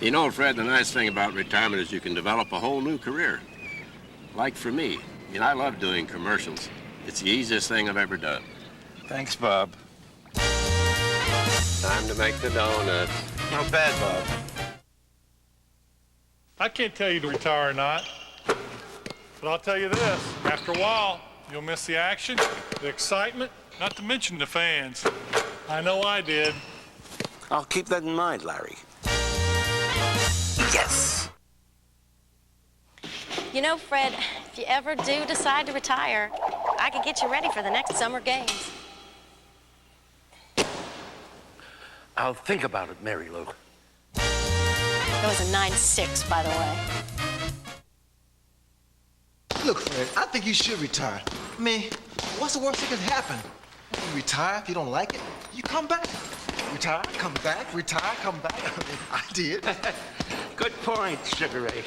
You know, Fred, the nice thing about retirement is you can develop a whole new career. Like for me. I mean, I love doing commercials. It's the easiest thing I've ever done. Thanks, Bob. Time to make the donuts. Not bad, Bob. I can't tell you to retire or not, but I'll tell you this. After a while, you'll miss the action, the excitement, not to mention the fans. I know I did. I'll keep that in mind, Larry. Yes. You know, Fred, if you ever do decide to retire, I could get you ready for the next summer games. I'll think about it, Mary Lou. That was a 9-6, by the way. Look, Fred, I think you should retire. I mean, what's the worst that can happen? You retire, if you don't like it, you come back. Retire, come back, retire, come back. I mean, I did. Good point, Sugar Ray.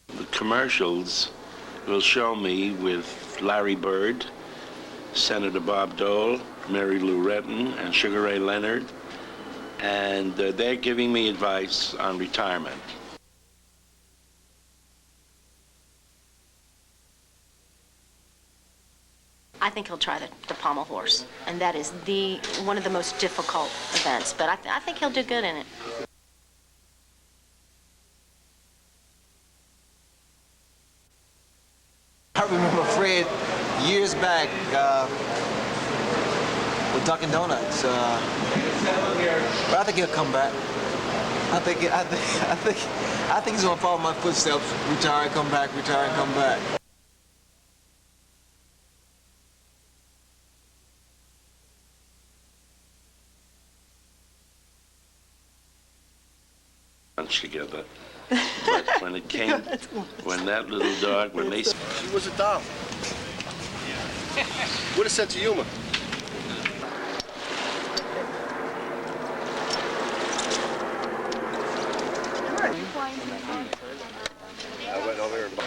The commercials will show me with Larry Bird, Senator Bob Dole, Mary Lou Retton, and Sugar Ray Leonard, and they're giving me advice on retirement. I think he'll try the pommel horse, and that is one of the most difficult events, but I think he'll do good in it. I remember Fred years back with Dunkin Donuts. But I think he'll come back. I think he's gonna follow my footsteps. Retire, come back. Retire, and come back. Lunch together. But when it came, when that little dog, when they... She was a doll. With a sense of humor. I went over here and bought.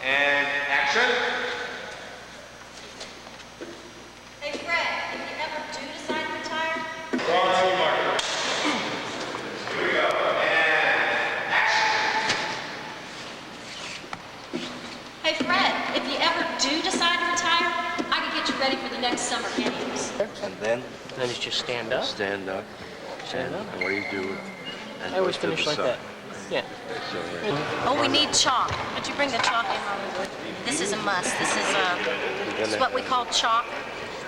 And action. Hey, Fred, if you ever do decide to retire... Wrong team marker. Here we go. And action. Hey, Fred, if you ever do decide to retire, I could get you ready for the next summer games. And then? Then it's just stand up. Stand up. Stand up. And what do you do? And I always go to finish the like side. that. Yeah. So, Oh, we need chalk. Could you bring the chalk in, Mom? This is a must. This is what we call chalk.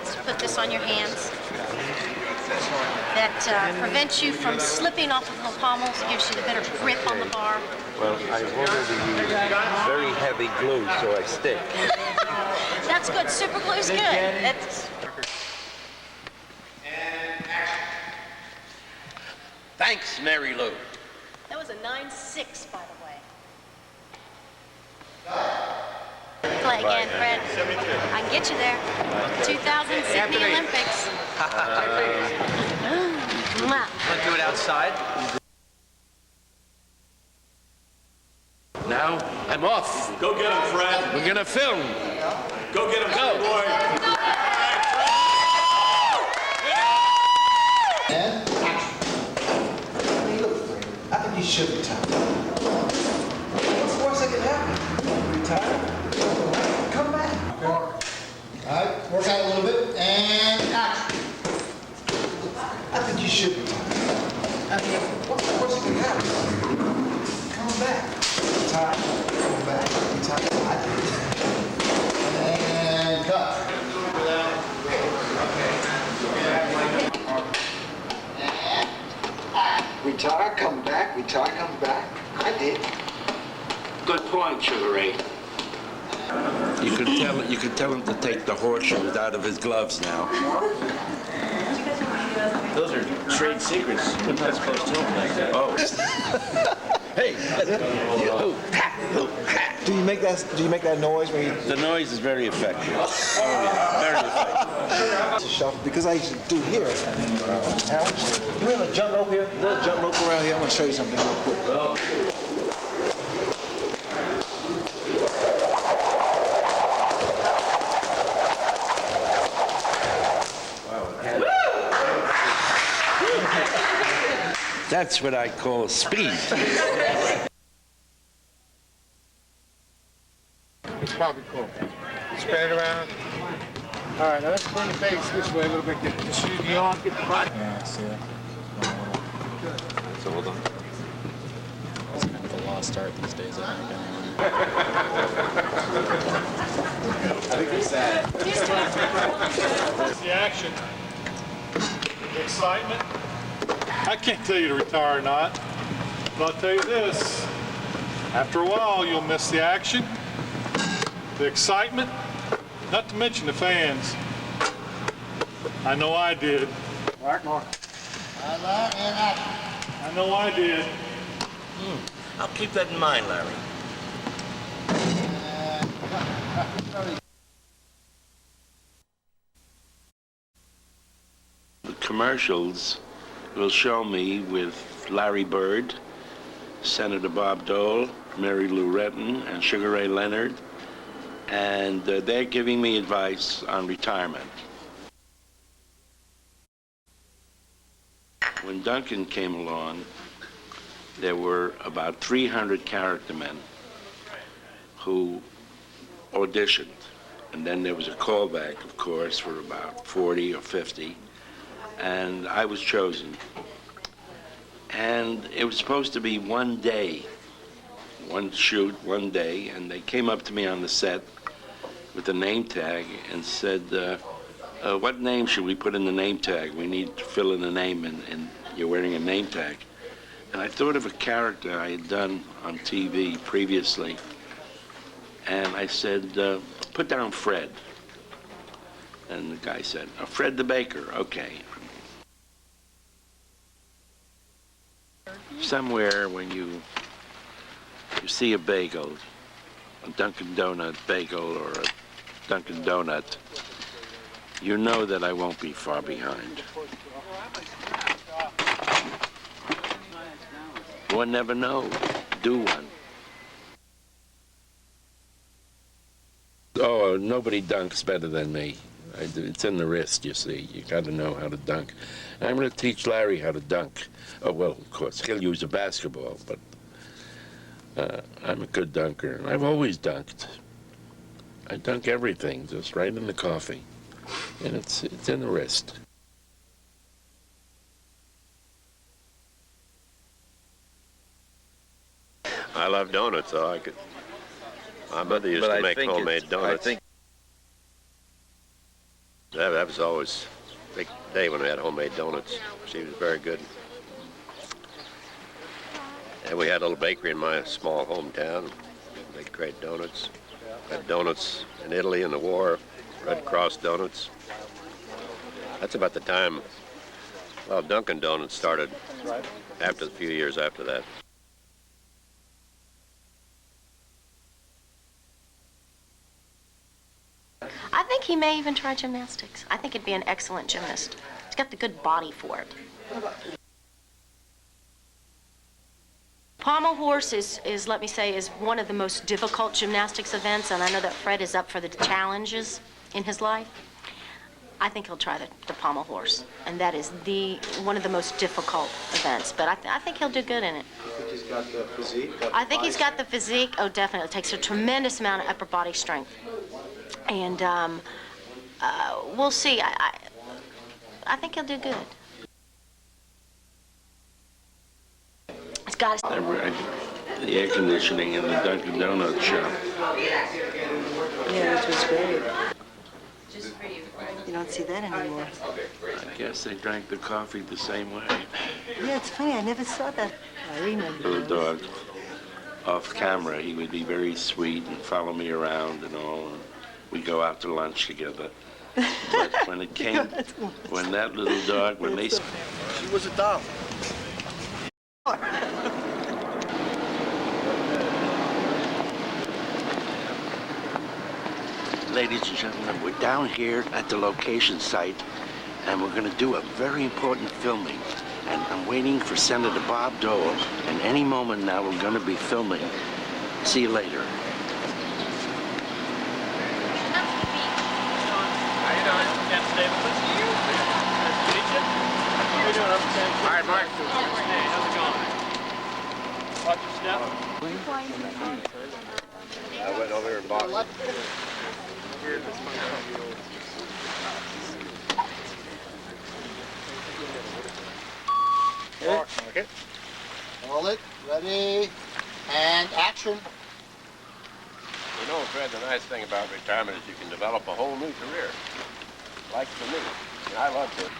Let's put this on your hands. That prevents you from slipping off of the pommels, gives you the better grip on the bar. well, I wanted to use very heavy glue so I stick. That's good. Super glue's good. That's... And action. Thanks, Mary Lou. That was a 9-6, by the way. Play again, Fred. I can get you there. 2000 Sydney Olympics. Mwah. Want to do it outside? Now, I'm off. Go get him, Fred. We're gonna film. Go get him, Go. boy. And action. Hey, look, Fred, I think you should retire. What's the worst that can happen? Retire, come back. All right, work out a little bit, and action. I think you should retire. I mean, what's the worst that can happen? Come back. Retire, come back, retire. I did. And cut. Retire, come back, retire, come back. I did. Good point, Sugar Ray. You could tell him to take the horseshoes out of his gloves now. Those are trade secrets. We're not supposed to know like that. Oh. Hey, Do you make that noise when you the noise is very effective. Oh, yeah, very effective. shuffle? Because I used to do here. Now, we have a jump rope here. There's a jump rope around here. I'm gonna show you something real quick. That's what I call speed. It's probably cool. Spread it around. All right, now let's bring the base this way a little bit. Just use the arm, get the body. Yeah, I see it. So hold on. It's kind of a lost art these days, I think. I think it's sad. It's the action, the excitement. I can't tell you to retire or not, but I'll tell you this. After a while, you'll miss the action, the excitement, not to mention the fans. I know I did. Mark, more. I know I did. I'll keep that in mind, Larry. The commercials will show me with Larry Bird, Senator Bob Dole, Mary Lou Retton, and Sugar Ray Leonard, and they're giving me advice on retirement. When Dunkin came along, there were about 300 character men who auditioned, and then there was a callback, of course, for about 40 or 50. And I was chosen. And it was supposed to be one day, one shoot, one day, and they came up to me on the set with a name tag and said, what name should we put in the name tag? We need to fill in a name, and you're wearing a name tag. And I thought of a character I had done on TV previously, and I said, put down Fred. And the guy said, Fred the Baker, okay. Somewhere when you see a bagel, a Dunkin Donut bagel or a Dunkin Donut, you know that I won't be far behind. One never knows. Do one. Oh, nobody dunks better than me. It's in the wrist, you see. You got to know how to dunk. And I'm going to teach Larry how to dunk. Oh, well, of course, he'll use a basketball, but I'm a good dunker. And I've always dunked. I dunk everything, just right in the coffee. And it's in the wrist. I love donuts, though. My mother used to make homemade donuts. That was always a big day when we had homemade donuts. She was very good. And we had a little bakery in my small hometown. They create donuts. Had donuts in Italy in the war, Red Cross donuts. That's about the time, well, Dunkin Donuts started after a few years after that. I think he may even try gymnastics. I think he'd be an excellent gymnast. He's got the good body for it. Pommel horse is, let me say, is one of the most difficult gymnastics events, and I know that Fred is up for the challenges in his life. I think he'll try the pommel horse, and that is one of the most difficult events, but I think he'll do good in it. You think he's got the physique? I think he's got the physique. Oh, definitely. It takes a tremendous amount of upper body strength. And we'll see. I think he'll do good. It's got to... The air conditioning in the Dunkin Donuts shop. Yeah, which was great. You don't see that anymore. I guess they drank the coffee the same way. Yeah, it's funny. I never saw that. I remember. Little dog. Off camera, he would be very sweet and follow me around and all. And we'd go out to lunch together. But when it came, when that little dog, when they... She was a doll. Ladies and gentlemen, we're down here at the location site, and we're going to do a very important filming. And I'm waiting for Senator Bob Dole, and any moment now we're going to be filming. See you later. How you doing? Captain David, what's you? Nice to meet you. How you doing? I'm Sam. All right, Mark. Hey, how's it going? Watch your step. I went over here and bought it. Okay. Roll it. Ready. And action. You know, Fred, the nice thing about retirement is you can develop a whole new career. Like for me. And I love it.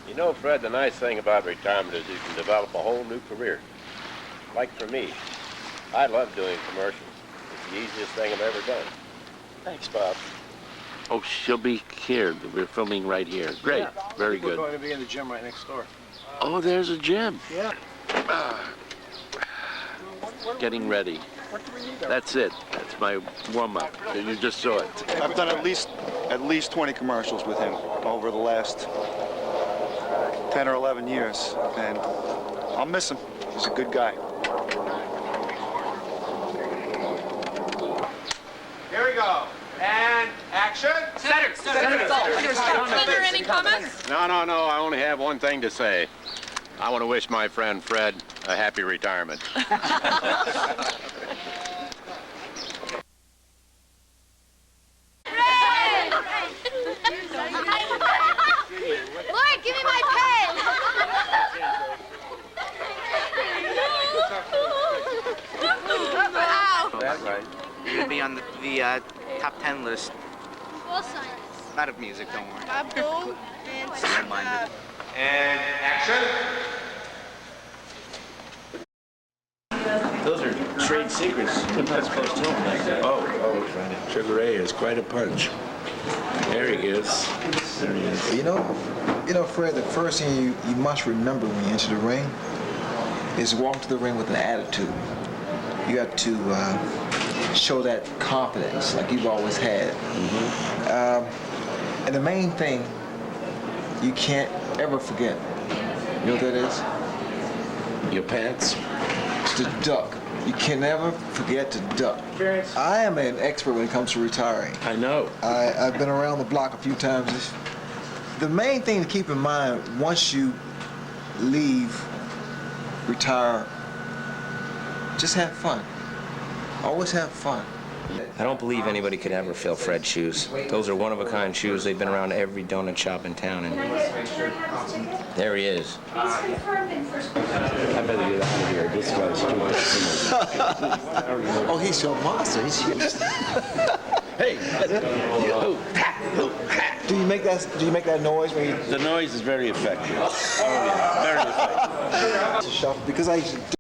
You know, Fred, the nice thing about retirement is you can develop a whole new career. Like for me. I love doing commercials. It's the easiest thing I've ever done. Thanks, Bob. Oh, she'll be here. We're filming right here. Great. Very good. We're going to be in the gym right next door. Oh, there's a gym. Yeah. Getting ready. That's it. That's my warm-up. You just saw it. I've done at least 20 commercials with him over the last 10 or 11 years, and I'll miss him. He's a good guy. Here we go. And action. Senator, Any comments? No. I only have one thing to say. I want to wish my friend Fred a happy retirement. Lloyd, give me my pen. That's right. You're going to be on the top 10 list. We'll sign this. Not of music, don't worry. Bob Dole and Small-minded. And action. Those are trade secrets. Keep that close to him. Oh, Sugar Ray is quite a punch. There he is. There he is. You know, Fred, the first thing you must remember when you enter the ring is walk to the ring with an attitude. You got to show that confidence like you've always had. And the main thing you can't ever forget, you know what that is? Your pants? To duck. You can never forget to duck. I am an expert when it comes to retiring. I know. I've been around the block a few times. The main thing to keep in mind once you leave, retire, just have fun. Always have fun. I don't believe anybody could ever fill Fred's shoes. Those are one-of-a-kind shoes. They've been around every donut shop in town, and there he is. I better get out of here. This guy's too much. Oh, he's your monster. He's huge. Hey! Do you make that noise when you? The noise is very effective. Oh, yeah. Very effective. Because I used to